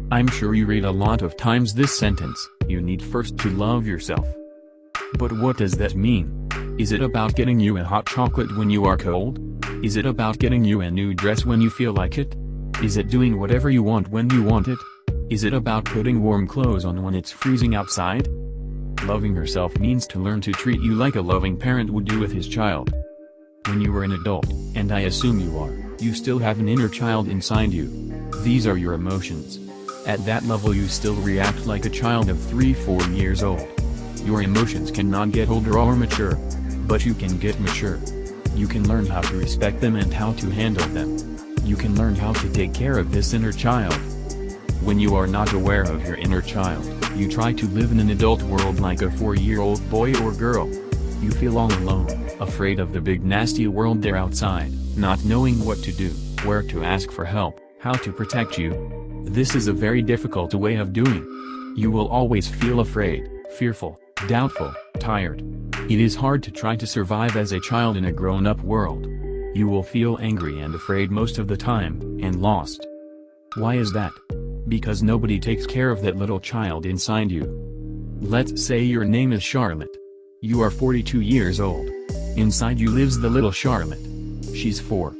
I'm sure you read a lot of times this sentence, you need first to love yourself. But what does that mean? Is it about getting you a hot chocolate when you are cold? Is it about getting you a new dress when you feel like it? Is it doing whatever you want when you want it? Is it about putting warm clothes on when it's freezing outside? Loving yourself means to learn to treat you like a loving parent would do with his child. When you are an adult, and I assume you are, you still have an inner child inside you. These are your emotions. At that level you still react like a child of 3-4 years old. Your emotions cannot get older or mature. But you can get mature. You can learn how to respect them and how to handle them. You can learn how to take care of this inner child. When you are not aware of your inner child, you try to live in an adult world like a 4-year-old boy or girl. You feel all alone, afraid of the big nasty world there outside, not knowing what to do, where to ask for help, how to protect you. This is a very difficult way of doing. You will always feel afraid, fearful, doubtful, tired. It is hard to try to survive as a child in a grown-up world. You will feel angry and afraid most of the time, and lost. Why is that? Because nobody takes care of that little child inside you. Let's say your name is Charlotte. You are 42 years old. Inside you lives the little Charlotte. She's 4.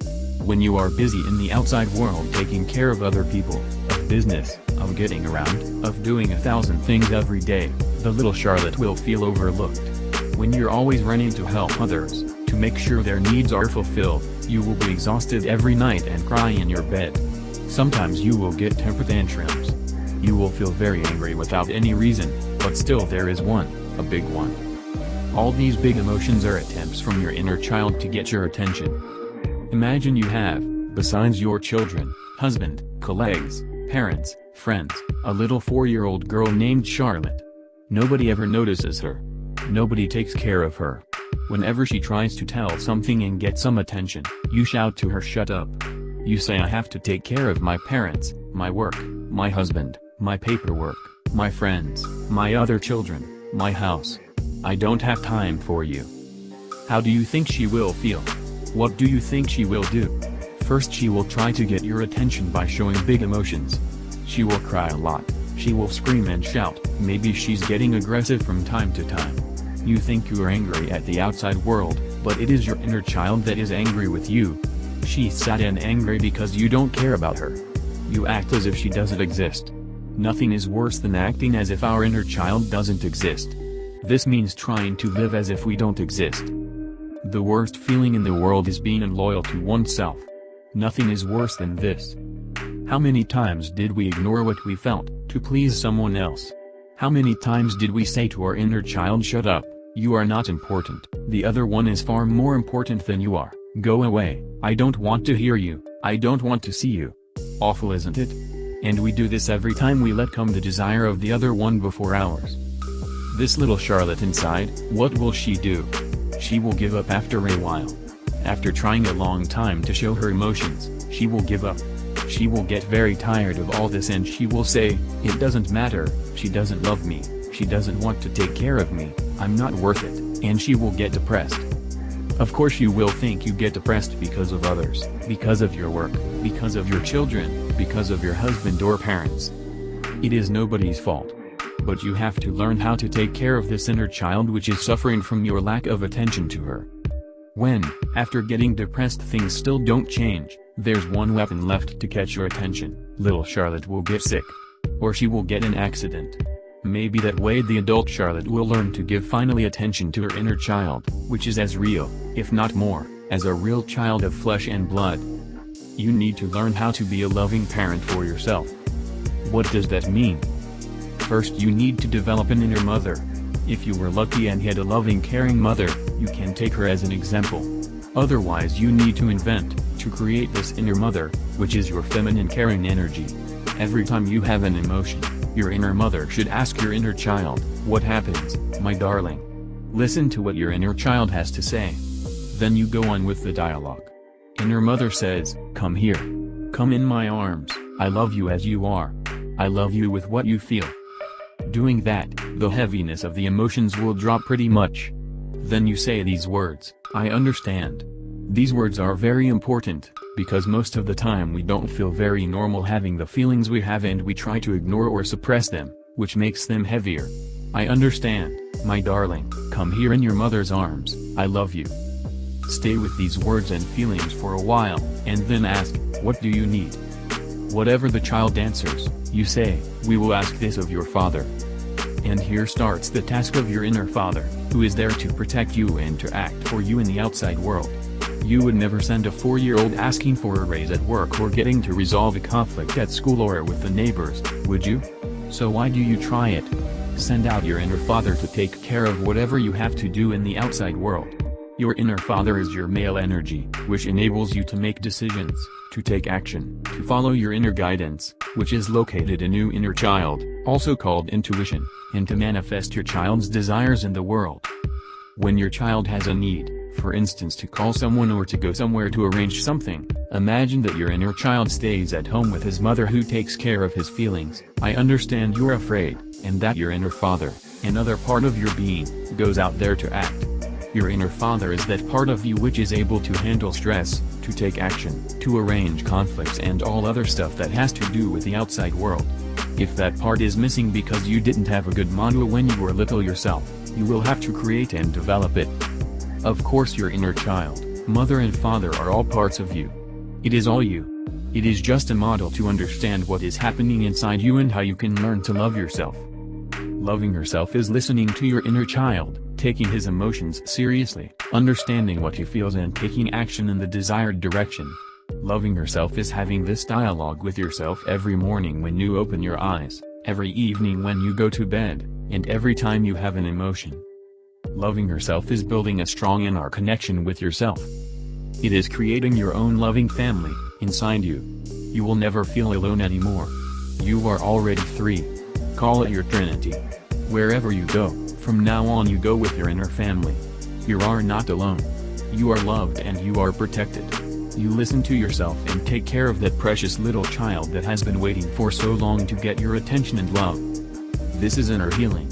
When you are busy in the outside world taking care of other people, of business, of getting around, of doing 1,000 things every day, the little Charlotte will feel overlooked. When you're always running to help others, to make sure their needs are fulfilled, you will be exhausted every night and cry in your bed. Sometimes you will get temper tantrums. You will feel very angry without any reason, but still there is one, a big one. All these big emotions are attempts from your inner child to get your attention. Imagine you have, besides your children, husband, colleagues, parents, friends, a little 4-year-old girl named Charlotte. Nobody ever notices her. Nobody takes care of her. Whenever she tries to tell something and get some attention, you shout to her, "Shut up." You say, "I have to take care of my parents, my work, my husband, my paperwork, my friends, my other children, my house. I don't have time for you." How do you think she will feel? What do you think she will do? First, she will try to get your attention by showing big emotions. She will cry a lot. She will scream and shout. Maybe she's getting aggressive from time to time. You think you're angry at the outside world, but it is your inner child that is angry with you. She's sad and angry because you don't care about her. You act as if she doesn't exist. Nothing is worse than acting as if our inner child doesn't exist. This means trying to live as if we don't exist. The worst feeling in the world is being unloyal to oneself. Nothing is worse than this. How many times did we ignore what we felt, to please someone else? How many times did we say to our inner child, "Shut up, you are not important, the other one is far more important than you are, go away, I don't want to hear you, I don't want to see you." Awful, isn't it? And we do this every time we let come the desire of the other one before ours. This little Charlotte inside, what will she do? She will give up after a while. After trying a long time to show her emotions, she will give up. She will get very tired of all this and she will say, "It doesn't matter, she doesn't love me, she doesn't want to take care of me, I'm not worth it," and she will get depressed. Of course you will think you get depressed because of others, because of your work, because of your children, because of your husband or parents. It is nobody's fault. But you have to learn how to take care of this inner child which is suffering from your lack of attention to her. When, after getting depressed, things still don't change, there's one weapon left to catch your attention. Little Charlotte will get sick. Or she will get an accident. Maybe that way the adult Charlotte will learn to give finally attention to her inner child, which is as real, if not more, as a real child of flesh and blood. You need to learn how to be a loving parent for yourself. What does that mean? First, you need to develop an inner mother. If you were lucky and had a loving, caring mother, you can take her as an example. Otherwise you need to invent, to create this inner mother, which is your feminine caring energy. Every time you have an emotion, your inner mother should ask your inner child, "What happens, my darling?" Listen to what your inner child has to say. Then you go on with the dialogue. Inner mother says, "Come here. Come in my arms, I love you as you are. I love you with what you feel." Doing that, the heaviness of the emotions will drop pretty much. Then you say these words, "I understand. These words are very important, because most of the time we don't feel very normal having the feelings we have and we try to ignore or suppress them, which makes them heavier. I understand, my darling, come here in your mother's arms, I love you. Stay with these words and feelings for a while, and then ask, what do you need? Whatever the child answers, you say, we will ask this of your father. And here starts the task of your inner father, who is there to protect you and to act for you in the outside world. You would never send a 4-year-old asking for a raise at work or getting to resolve a conflict at school or with the neighbors, would you? So why do you try it? Send out your inner father to take care of whatever you have to do in the outside world. Your inner father is your male energy, which enables you to make decisions, to take action, to follow your inner guidance, which is located in your inner child, also called intuition, and to manifest your child's desires in the world. When your child has a need, for instance to call someone or to go somewhere to arrange something, imagine that your inner child stays at home with his mother who takes care of his feelings. I understand you're afraid, and that your inner father, another part of your being, goes out there to act. Your inner father is that part of you which is able to handle stress, to take action, to arrange conflicts and all other stuff that has to do with the outside world. If that part is missing because you didn't have a good model when you were little yourself, you will have to create and develop it. Of course your inner child, mother and father are all parts of you. It is all you. It is just a model to understand what is happening inside you and how you can learn to love yourself. Loving yourself is listening to your inner child, taking his emotions seriously, understanding what he feels and taking action in the desired direction. Loving yourself is having this dialogue with yourself every morning when you open your eyes, every evening when you go to bed, and every time you have an emotion. Loving yourself is building a strong inner connection with yourself. It is creating your own loving family, inside you. You will never feel alone anymore. You are already three. Call it your Trinity. Wherever you go, from now on you go with your inner family. You are not alone. You are loved and you are protected. You listen to yourself and take care of that precious little child that has been waiting for so long to get your attention and love. This is inner healing.